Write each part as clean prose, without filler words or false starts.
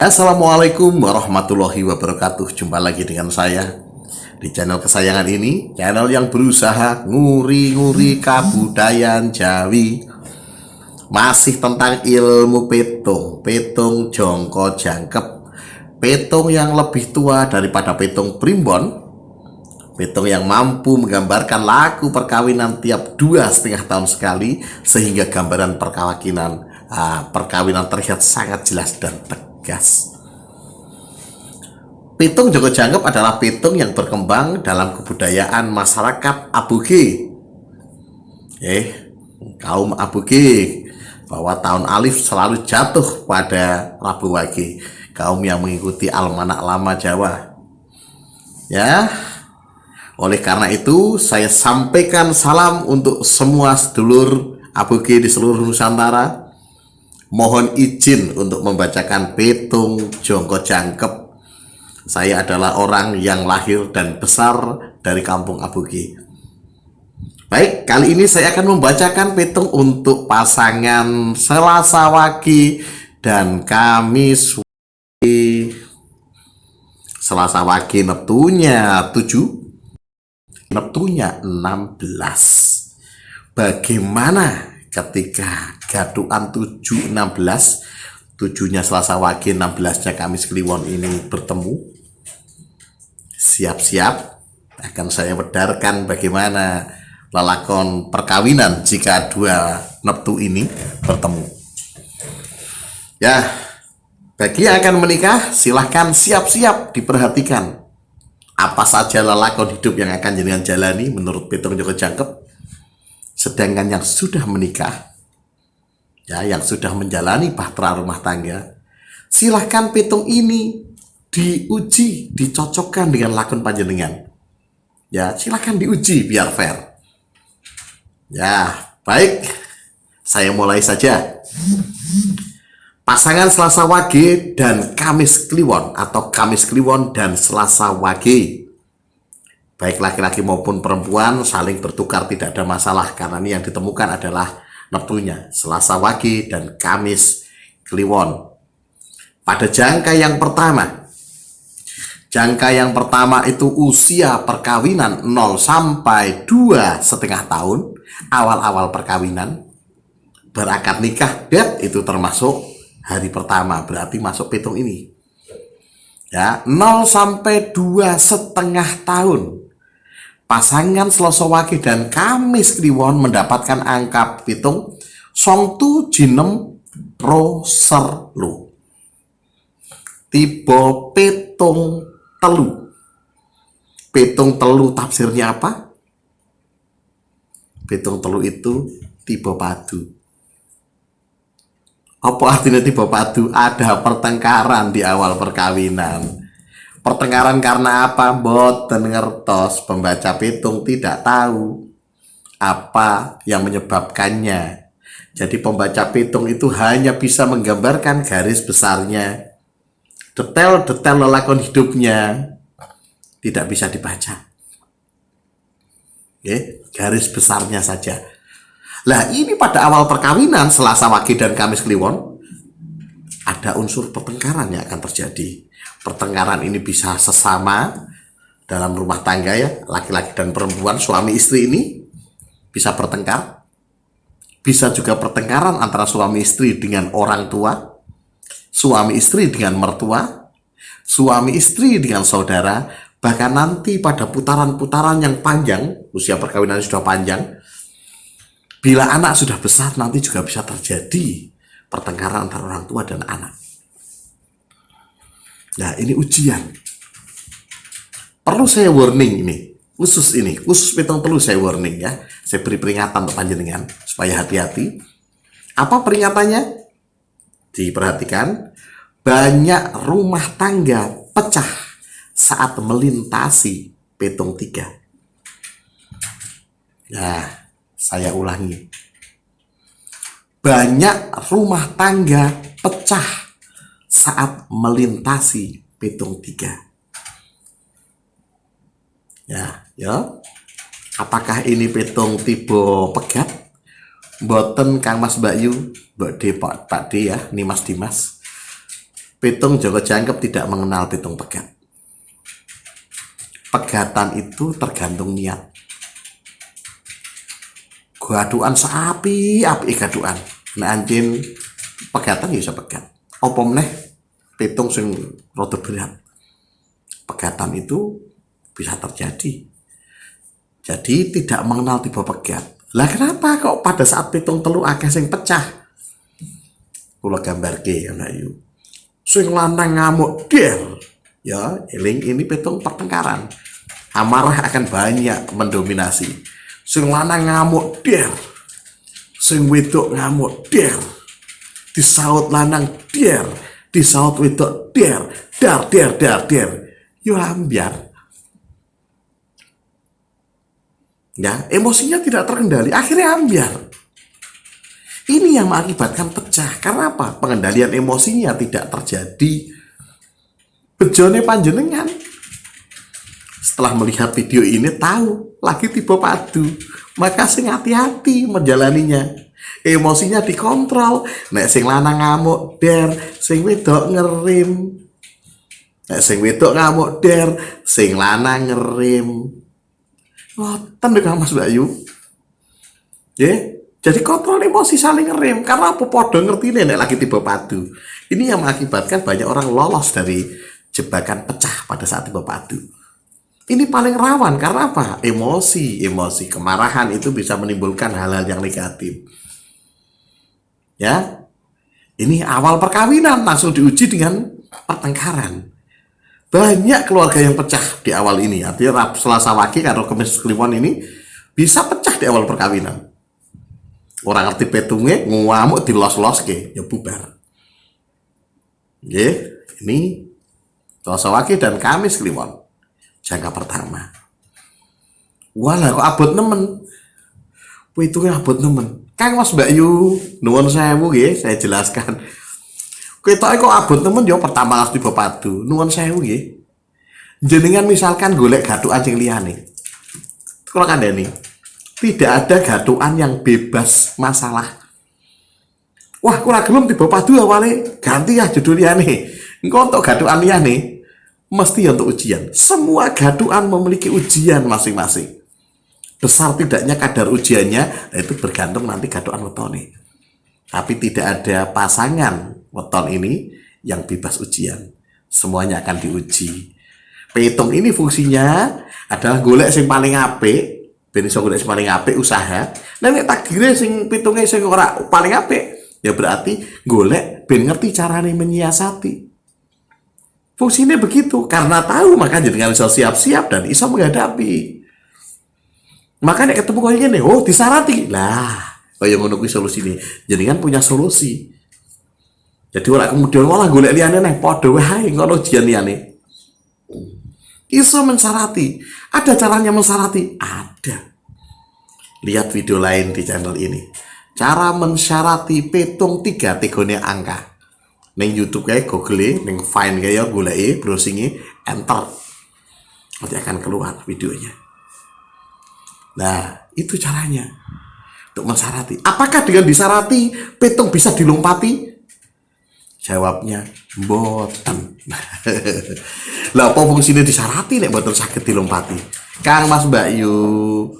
Assalamualaikum warahmatullahi wabarakatuh. Jumpa lagi dengan saya di channel kesayangan ini, channel yang berusaha nguri-nguri kabudayaan Jawi. Masih tentang ilmu petung, petung jongko jangkep, petung yang lebih tua daripada petung primbon, petung yang mampu menggambarkan laku perkawinan tiap 2,5 tahun sekali, sehingga gambaran perkawinan terlihat sangat jelas dan tegas. Pitung Jongko Jangkep adalah pitung yang berkembang dalam kebudayaan masyarakat Aboge. Kaum Aboge, bahwa tahun alif selalu jatuh pada Rabu Wage, kaum yang mengikuti almanak lama Jawa. Oleh karena itu, saya sampaikan salam untuk semua sedulur Aboge di seluruh Nusantara. Mohon izin untuk membacakan petung Jongko Jangkep. Saya adalah orang yang lahir dan besar dari kampung Aboge. Baik, kali ini saya akan membacakan petung untuk pasangan Selasa Wage dan Kamis Wage. Selasa Wage neptunya 7, neptunya 16. Bagaimana ketika gaduan 7-16, 7-nya Selasa Wage, 16-nya Kamis Kliwon ini bertemu? Siap-siap akan saya bedarkan bagaimana lelakon perkawinan jika dua neptu ini bertemu. Bagi yang akan menikah, silahkan siap-siap diperhatikan apa saja lelakon hidup yang akan jenengan jalani menurut petung Jongko Jangkep. Sedangkan yang sudah menikah, yang sudah menjalani bahtera rumah tangga, silahkan petung ini diuji, dicocokkan dengan lakon panjenengan. Silahkan diuji biar fair. Baik, saya mulai saja. Pasangan Selasa Wage dan Kamis Kliwon, atau Kamis Kliwon dan Selasa Wage, baik laki-laki maupun perempuan, saling bertukar, tidak ada masalah, karena ini yang ditemukan adalah neptunya Selasa Wage dan Kamis Kliwon. Pada jangka yang pertama itu usia perkawinan 0 sampai 2,5 tahun, awal-awal perkawinan. Berakad nikah, itu termasuk hari pertama, berarti masuk petung ini. 0 sampai 2,5 tahun. Pasangan Selasa Wage dan Kamis Kliwon mendapatkan angka pitung songtu jinem roserlu. Tiba petung telu. Petung telu tafsirnya apa? Petung telu itu tiba padu. Apa artinya tiba padu? Ada pertengkaran di awal perkawinan. Pertengkaran karena apa? Boten ngertos, pembaca petung tidak tahu apa yang menyebabkannya. Jadi pembaca petung itu hanya bisa menggambarkan garis besarnya. Detail-detail lelakon hidupnya tidak bisa dibaca. Garis besarnya saja. Ini pada awal perkawinan Selasa Wage dan Kamis Kliwon ada unsur pertengkaran yang akan terjadi. Pertengkaran ini bisa sesama dalam rumah tangga, laki-laki dan perempuan, suami istri ini bisa bertengkar. Bisa juga pertengkaran antara suami istri dengan orang tua, suami istri dengan mertua, suami istri dengan saudara. Bahkan nanti pada putaran-putaran yang panjang, usia perkawinan sudah panjang, bila anak sudah besar, nanti juga bisa terjadi pertengkaran antara orang tua dan anak. Ini ujian. Perlu saya warning ini, khusus petung telu saya warning ya. Saya beri peringatan untuk panjenengan supaya hati-hati. Apa peringatannya? Diperhatikan, banyak rumah tangga pecah saat melintasi petung 3. Saya ulangi. Banyak rumah tangga pecah saat melintasi petung 3. Apakah ini petung tiba pegat? Boten Kang Mas Mbak Yu, Mbak D, Pak D, Nimas Dimas. Pitung Joko Jangkep tidak mengenal pitung pegat. Pegatan itu tergantung niat. Gaduan seapi gaduan. Nek anjing pegatan ya bisa pegat. Apa meneh pitung sing rada berat. Pegatan itu bisa terjadi. Jadi tidak mengenal tipe pegat. Lah kenapa kok pada saat pitung telu akeh sing pecah? Kula gambarke ya Ayu. Sing lanang ngamuk der. Ya, eling ini pitung pertengkaran. Amarah akan banyak mendominasi. Sing lanang ngamuk der. Sing wedok ngamuk der. Disaut lanang der. Disaut wedok der. Der. Yo ambiar. Ya, emosinya tidak terkendali, akhirnya ambiar. Ini yang mengakibatkan pecah. Karena apa? Pengendalian emosinya tidak terjadi. Bejone panjenengan setelah melihat video ini tahu lagi tipe padu, maka sing hati-hati menjalaninya. Emosinya dikontrol. Nek sing lanang ngamuk der, sing wedok ngerim. Nek sing wedok ngamuk der, sing lanang ngerim. Ngoten lho Mas Bayu. Jadi kontrol emosi saling ngerem. Karena apa? Podo ngerti nek lagi tipe padu. Ini yang mengakibatkan banyak orang lolos dari jebakan pecah pada saat tipe padu. Ini paling rawan karena apa? Emosi kemarahan itu bisa menimbulkan hal-hal yang negatif. Ya, ini awal perkawinan langsung diuji dengan pertengkaran. Banyak keluarga yang pecah di awal ini. Artinya Selasa Wage karo Kemis Kliwon ini bisa pecah di awal perkawinan. Orang ngerti petungnya ngamuk dilos-los ke, ya bubar. Ini Selasa Wage dan Kamis Kliwon. Jangka pertama. Walah kok abot nemen. Pitungnya abot nemen. Kang Mas Bayu, nuwun sewu nggih, saya jelaskan. Ketoke kok abot nemen yo pertama harus tiba padu. Nuwun sewu nggih. Jenengan misalkan golek gadukan sing liyane. Kula kandhani, tidak ada gadukan yang bebas masalah. Wah, kula gelem tiba padu awale, ganti ya judul liyane. Engko untuk gadukan liyane mesti untuk ujian. Semua gadukan memiliki ujian masing-masing. Besar tidaknya kadar ujiannya itu bergantung nanti gadukan wetone. Tapi tidak ada pasangan weton ini yang bebas ujian. Semuanya akan diuji. Pitung ini fungsinya adalah golek sing paling apik, ben iso golek sing paling apik usaha. Nek takdire sing pitunge sing ora paling apik, ya berarti golek ben ngerti carane menyiasati. Fungsinya begitu, karena tahu maka jenengan iso siap-siap dan iso menghadapi. Makanya ketemu kaya ngene, oh disarati. Lah, kaya ngono kuwi solusine. Jenengan punya solusi. Jadi ora kemudian malah golek liyane neh padha wae ngono ujian liyane. Iso mensarati. Ada caranya mensarati? Ada. Lihat video lain di channel ini. Cara mensyarati petung 3 tegone angka. Neng YouTube kayak Google, neng Find kayak golek browsing enter. Nanti akan keluar videonya. Nah, itu caranya untuk mensarati. Apakah dengan disarati petung bisa dilompati? Jawabnya mboten. Lah apa fungsine disarati nek mboten saged dilompati? Kang Mas Bayu,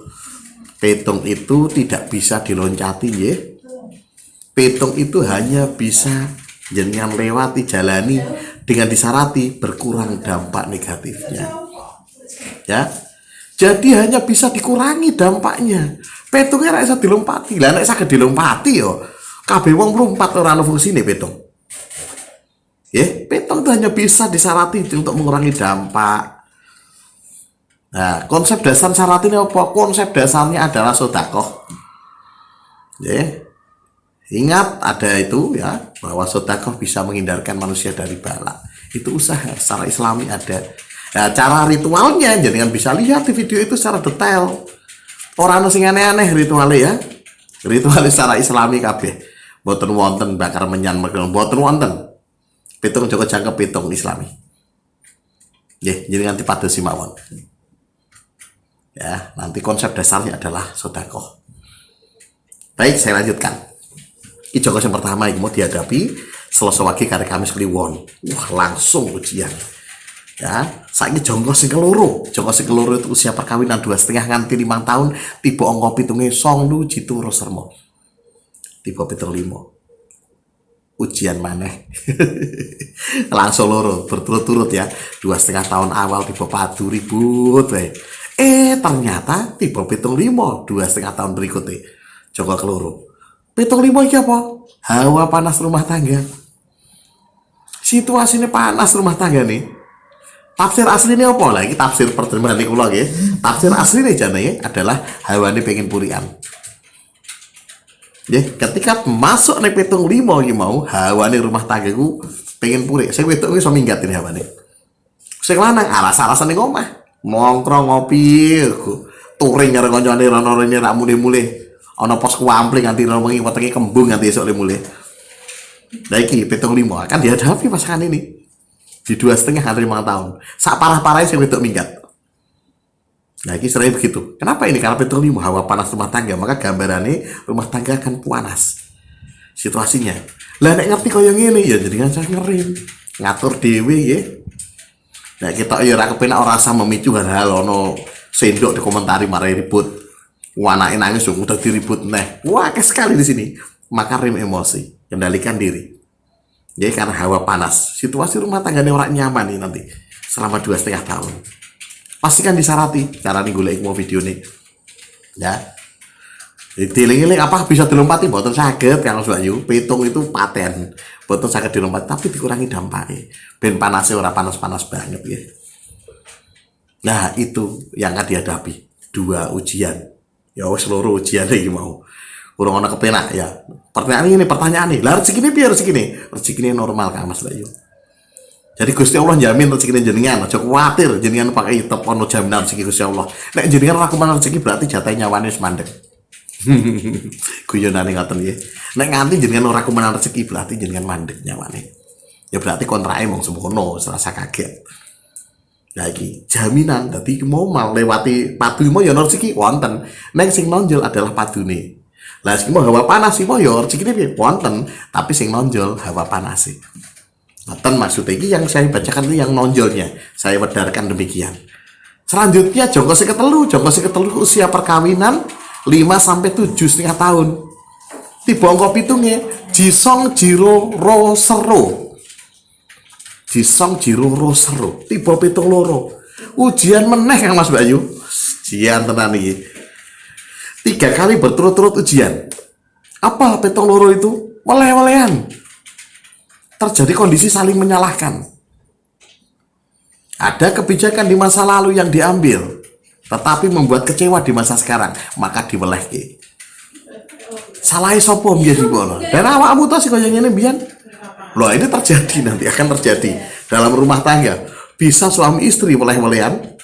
petung itu tidak bisa diloncati nggih. Petung itu hanya bisa jenengan lewati jalani, dengan disarati berkurang dampak negatifnya. Ya. Jadi hanya bisa dikurangi dampaknya. Petungnya nek iso dilompati. Lah nek saged dilompati yo kabeh wong mlumpat ora ana fungsine petung. Petung itu hanya bisa disarati untuk mengurangi dampak. Nah, konsep dasar syarat ini apa? Konsep dasarnya adalah sodakoh. Ingat ada itu ya, bahwa sodakoh bisa menghindarkan manusia dari bala. Itu usaha secara Islami ada. Nah, cara ritualnya jangan bisa lihat di video itu secara detail. Orang sing aneh-aneh ritualnya ya. Ritual secara Islami kabeh. Boten wonten bakar menyan boten wonten. Pitung Joko Jangkep pitung Islami. Jangan dipadosi mawon. Ya, nanti konsep dasarnya adalah sodakoh. Baik, saya lanjutkan. Ini Joko yang pertama yang mau dihadapi Selasa wage karo Kamis Kliwon. Wah, langsung ujian. Ya, saiki jongko sing keloro. Jongko sing keloro itu usia perkawinan 2,5 nganti 5 tahun, tiba angka pitunge song nuji turu sermo. Tiba 75. Ujian maneh. Langsung loro berturut-turut ya. 2,5 tahun awal tiba padu ribut wae. Ternyata tiba 75 2,5 tahun berikutnya. Jongko keloro. 75 iki apa? Hawa panas rumah tangga. Situasinya panas rumah tangga nih. Tafsir aslinya apa lagi? Tafsir perterjemahan kula nggih. Tafsir aslinya jane adalah hawane pengen purian. Nggih, ketika masuk nek 75 iki mau hawane rumah tanggaku pengen puri. Sing wedok iso minggat ini hawane. Sing lanang alas-alasan ning omah, nongkrong ngopi, touring karo kancane rono-rene rak mulih-mulih. Ana pos kuampling nganti wengi wetenge kembung nganti esuk mulih. Lah iki 75 akan dihadapi pasangan ini. Di 2,5 sampai 5 tahun. Sak parah-parahnya sing wedok minggat. Nah, ini sering begitu. Kenapa ini? Karena 75 hawa panas rumah tangga, maka gambarannya rumah tangga akan panas. Situasinya. Lah nek ngerti kaya ngene ya jadi kan saya ngerim. Ngatur dhewe ya. Nah, kita ya ora kepenak ora usah memicu hal-hal ono sendok dikomentari marai ribut. Anake nangis udah diribut neh. Wah, sekali di sini. Maka rem emosi, kendalikan diri. Jadi karena hawa panas, situasi rumah tangganya orang nyaman nih nanti selama 2,5 tahun. Pastikan disarati cara nih golek mau video nih, ya. Diling-iling apa bisa dilompati, boten saged Kang Bayu. Pitung itu paten, boten saged dilompati, tapi dikurangi dampaknya. Ben panasnya ora panas-panas banget ya. Nah itu yang akan dihadapi 2 ujian. Ya seluruh ujian iki mau. Urung ana kepenak ya. Pertanyaan ini. Lah rezeki ini piye rezeki ini? Rezeki ini normal Kang Mas Bayu. Jadi Gusti Allah jamin rezeki jenengan, aja kuwatir jenengan pakai tetep ono jaminan rezeki Gusti Allah. Nek jenengan ora kuman rezeki berarti jatah nyawane wis mandek. Guyonane ngoten nggih. Nek nganti jenengan ora kuman rezeki berarti jenengan mandek nyawane. Ya berarti kontrake mung sempurna, serasa kaget. Nah iki jaminan dadi mau melewati padu mau ya rezeki wonten. Nek sing nonjol adalah padune. Lah sing mau hawa panas sih mau ya rezekine piye wonten, tapi sing nonjol hawa panas sih. Ngoten maksudnya iki yang saya bacakan itu yang nonjolnya. Saya wedarkan demikian. Selanjutnya jongko sing ketelu usia perkawinan 5 sampai 7,5 tahun. Tiba angka pitunge jisong jiro ro sero. Jisong jiro ro sero. Tiba 72. Ujian meneh Kang Mas Bayu. Ujian tenan iki. 3 kali berturut-turut ujian. Apa 72 itu? Weleh-welehan. Terjadi kondisi saling menyalahkan. Ada kebijakan di masa lalu yang diambil, tetapi membuat kecewa di masa sekarang, maka diwelehke. Salahnya sopo biyen iki. Dan awakmu to sing kaya ngene biyen. Loh, ini terjadi nanti akan terjadi dalam rumah tangga. Bisa suami istri weleh-welehan.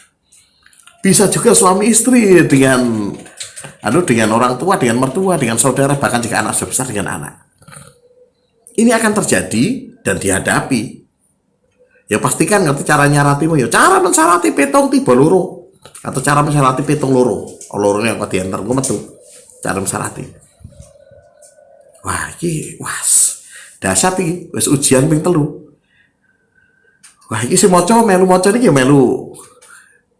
Bisa juga suami istri dengan orang tua, dengan mertua, dengan saudara, bahkan jika anak sudah besar dengan anak. Ini akan terjadi dan dihadapi. Ya pastikan ngerti cara nyaratimu ya. Cara mensarati petong tiba loro. Atau cara mensarati petong loro. Loronya kok diantar gue metu. Cara mensarati. Wah, iki was. Dahsyat iki, wis ujian ping 3. Wah, iki sing maca melu iki melu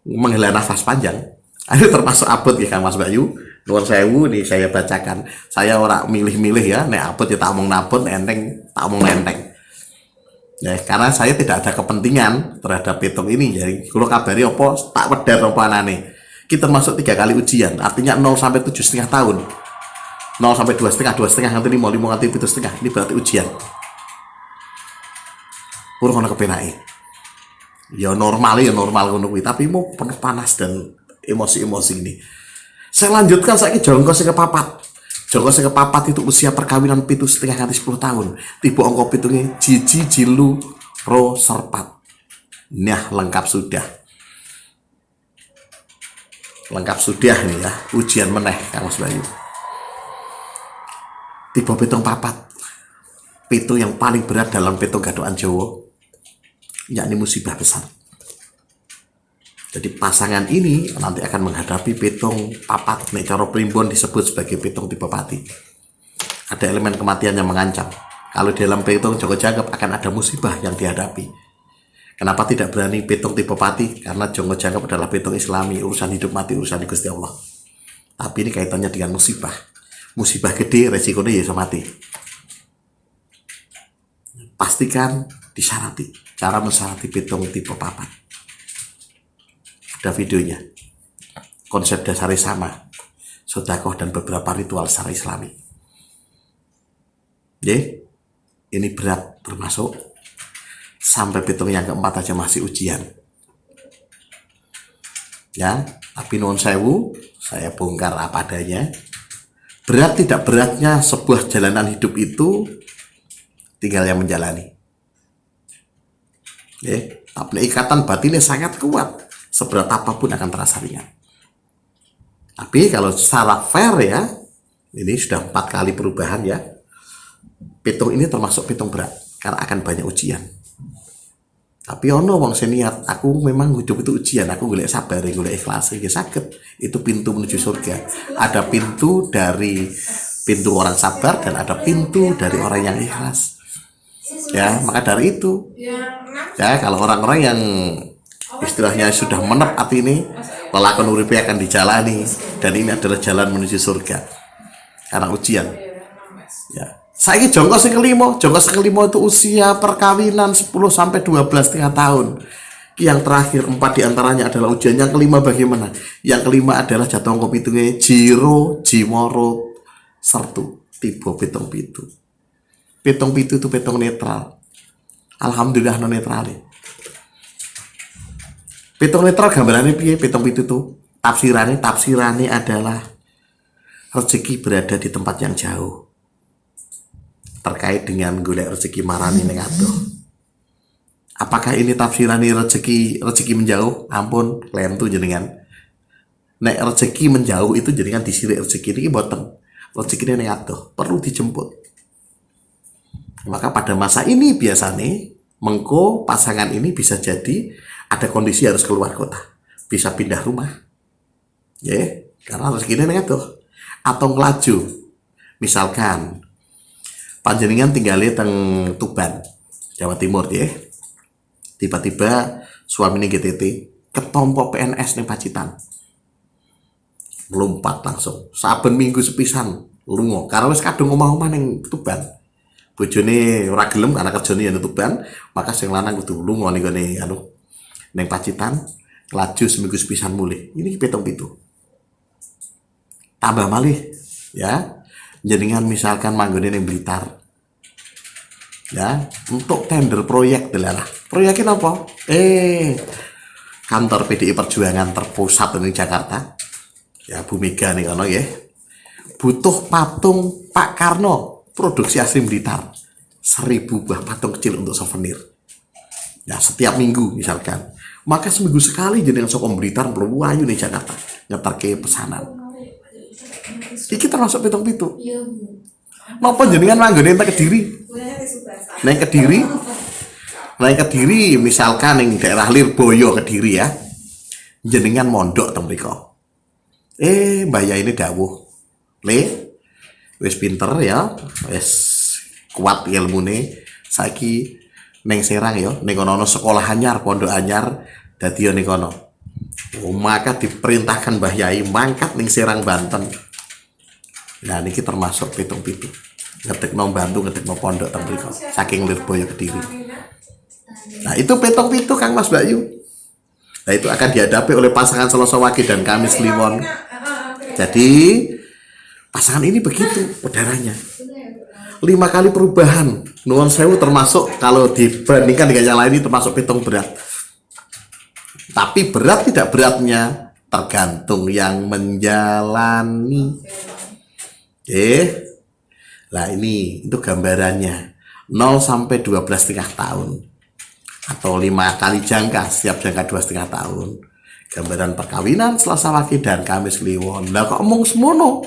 menghela nafas panjang. Ini termasuk abot ya Kang Mas Bayu. Nuwun sewu nih saya bacakan. Saya ora milih-milih ya, nek abot ya tak omong abot, enteng tak omong enteng. Ya, karena saya tidak ada kepentingan terhadap pitung ini. Jadi kalau kabari apa tak wedar apa anane. Kita masuk 3 kali ujian, artinya 0 sampai 7,5 tahun. 0 sampai 2,5 nganti 5 nganti 7,5. Ini berarti ujian. Urung ana kepenake. Ya normal ngono kuwi, tapi mau penuh panas dan emosi-emosi ini. Saya lanjutkan saiki jongko sing kepapat. Jongko sing kepapat itu usia perkawinan 7,5 nganti 10 tahun. Tiba angka pitunge jiji jilu ro serpat. Nah, lengkap sudah. Lengkap sudah nih ya, ujian meneh Kang Mas Bayu. Tiba pitung papat. Pitung yang paling berat dalam pitung gadokan Jawa, yakni musibah besar. Jadi pasangan ini nanti akan menghadapi pitung papat. Nek cara primbon disebut sebagai pitung tipe pati. Ada elemen kematian yang mengancam. kalau di dalam pitung Joko Jangkep akan ada musibah yang dihadapi. Kenapa tidak berani pitung tipe pati? Karena Joko Jangkep adalah pitung Islami, urusan hidup mati, urusan di Gusti Allah. Tapi ini kaitannya dengan musibah. Musibah gede, resikonya ya mati. Pastikan disyarati. Cara mensyarati pitung tipe papat. Ada videonya. Konsep dasarnya sama. Sedekah dan beberapa ritual secara Islami. Ini berat termasuk sampai pitung yang keempat aja masih ujian. Ya, tapi nuwun sewu, saya bongkar apa adanya. Berat tidak beratnya sebuah jalanan hidup itu tinggal yang menjalani. Tapi ikatan batinnya sangat kuat. Seberat apapun akan terasa ringan. Tapi kalau secara fair ya, ini sudah 4 kali perubahan ya. Pitung ini termasuk pitung berat karena akan banyak ujian. Tapi ono wong seniat, aku memang hidup itu ujian, aku golek sabar, golek ikhlas, ya sakit. Itu pintu menuju surga. Ada pintu dari pintu orang sabar dan ada pintu dari orang yang ikhlas. Ya, maka dari itu, ya kalau orang-orang yang istilahnya sudah menep hati ini, lelakon uripe akan dijalani dan ini adalah jalan menuju surga. Karena ujian. Ya. Saiki jongkos sing kelima itu usia perkawinan 10 sampai 12,5 tahun. Yang terakhir 4 diantaranya adalah ujian. Yang kelima bagaimana? Yang kelima adalah jatuh angka pitunge Jiro Jimoro Sertu tiba pitung pitu. Pitung pitu itu pitung netral. Alhamdulillah non netral. Pitung netral gambarannya piye? Pitung pitu itu tafsirannya adalah rezeki berada di tempat yang jauh. Terkait dengan golek rezeki marani ning adoh. Apakah ini tafsirane rezeki menjauh? Ampun, lentu jenengan. Nek rezeki menjauh itu jenengan disirik rezeki ini boten. Rezekine ning adoh, perlu dijemput. Maka pada masa ini biasanya mengko pasangan ini bisa jadi ada kondisi harus keluar kota, bisa pindah rumah. Karena rezekine ning adoh. Atau ngelaju. Misalkan panjenengan tinggalnya teng Tuban, Jawa Timur ya. Tiba-tiba suami ini GTT ketompo PNS ning Pacitan. Melompat langsung. Saben minggu sepisan lunga karena wis kadung omah-omah ning Tuban. Bojone ora gelem karena kerjane ning Tuban, maka sing lanang kudu lunga ning gone ning Pacitan, laju seminggu sepisan mulih. Ini pitung-pitu. Tambah malih ya. Jenengan misalkan manggone ning Blitar. Ya, untuk tender proyek delalah. Proyeknya apa? Kantor PDI Perjuangan terpusat di Jakarta. Ya, Bu Mega nih kono ya. Butuh patung Pak Karno, produksi asli Blitar. 1000 buah patung kecil untuk souvenir. Ya, setiap minggu misalkan. Maka seminggu sekali jenengan saka Blitar mlebu nih Jakarta ngeterke pesanan. Iki termasuk pitung-pitu. Napa jenengan manggone nek Kediri? Nek Kediri misalkan ning daerah Lirboyo Kediri ya. Jenengan mondok teng mriko. Mbah Yai ini dawuh. Wis pinter ya, wis kuat ilmune. Saiki ning Serang ya, ning kono sekolah anyar, pondok anyar dadi ning kono. Maka diperintahkan Mbah Yai mangkat ning Serang Banten. Nah niki termasuk pitung-pitu. Ngetekno Bantu, ngetekno pondok teng mriko. Saking Lirboyo Kediri. Nah, itu pitung-pitu Kang Mas Bayu. Nah, itu akan dihadapi oleh pasangan Selasa Wage dan Kamis Kliwon. Jadi, pasangan ini begitu udaranya. 5 kali perubahan. Nuwun sewu termasuk kalau dibandingkan dengan yang lain ini termasuk pitung berat. Tapi berat tidak beratnya tergantung yang menjalani. Nah ini itu gambarannya 0 sampai 12,5 tahun atau 5 kali jangka, setiap jangka 2,5 tahun. Gambaran perkawinan Selasa Wage dan Kamis Kliwon. Lah kok omong semono?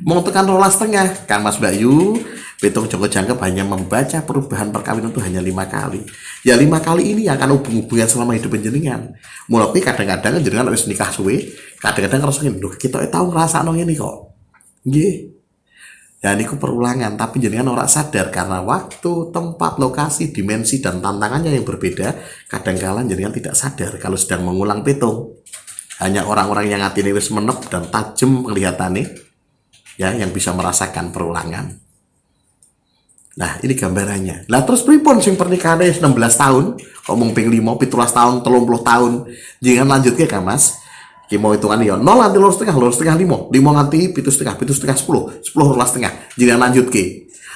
Mau tekan 12,5 Kang Mas Bayu, pitung Joko Jangkep hanya membaca perubahan perkawinan itu hanya 5 kali. Ya 5 kali ini akan hubungan selama hidup jenengan. Mulai kadang-kadang jenengan harus nikah suwe, kadang-kadang ngerasain, loh kita tahu ngerasa ngene kok. Nggih. Ya niku perulangan, tapi jenengan ora sadar karena waktu, tempat, lokasi, dimensi dan tantangannya yang berbeda. Kadang-kala jenengan tidak sadar kalau sedang mengulang pitung. Hanya orang-orang yang atine wis menep dan tajam penglihatannya ya yang bisa merasakan perulangan. Nah, ini gambarannya. Lah terus pripun sing pernikahannya 16 tahun, kok mung ping 5, 17 tahun, 30 tahun. Jangan lanjut ke Kak Mas. Ki mau hitungan ya 0 nganti 2,5, 2,5 5, 5 nganti 7,5, 7,5 10, 10 12,5. Jangan lanjut ke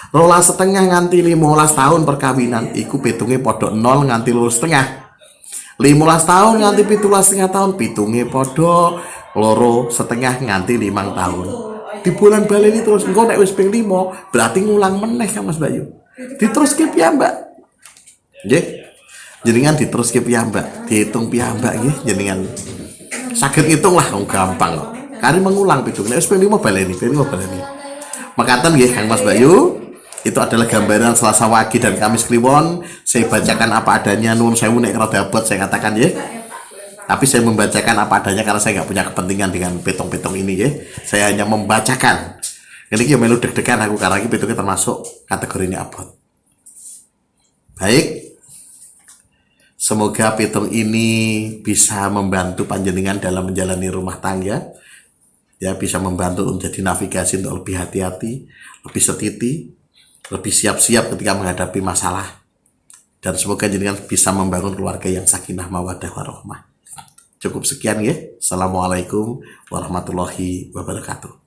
12,5 nganti 15 tahun perkawinan iku pitungnya podo 0 nganti 2,5. 15 tahun nganti 17,5 tahun pitunge podo 2,5 nganti 5 tahun. Di bulan baleni terus engko nek wis ping 5 berarti ngulang meneh kan Mas Bayu. Diteruske piyambak. Nggih. Jenengan diteruske piyambak, dihitung piyambak nggih jenengan. Saged ngitung lah gampang kok. Kari mengulang pitung. Nek wis ping 5 baleni, ping 5 baleni. Makaten nggih Kang Mas Bayu. Itu adalah gambaran Selasa Wage dan Kamis Kliwon. Saya bacakan apa adanya, nuwun sewu nek rada abot saya katakan ya. Tapi saya membacakan apa adanya karena saya nggak punya kepentingan dengan petong-petong ini ya. Saya hanya membacakan. Ini yang melu deg-degan aku karena ini petongnya termasuk kategori ini abot. Baik. Semoga petong ini bisa membantu panjenengan dalam menjalani rumah tangga. Ya, bisa membantu menjadi navigasi untuk lebih hati-hati, lebih setiti, lebih siap-siap ketika menghadapi masalah. Dan semoga jenengan bisa membangun keluarga yang sakinah mawaddah warahmah. Cukup sekian ya. Assalamualaikum warahmatullahi wabarakatuh.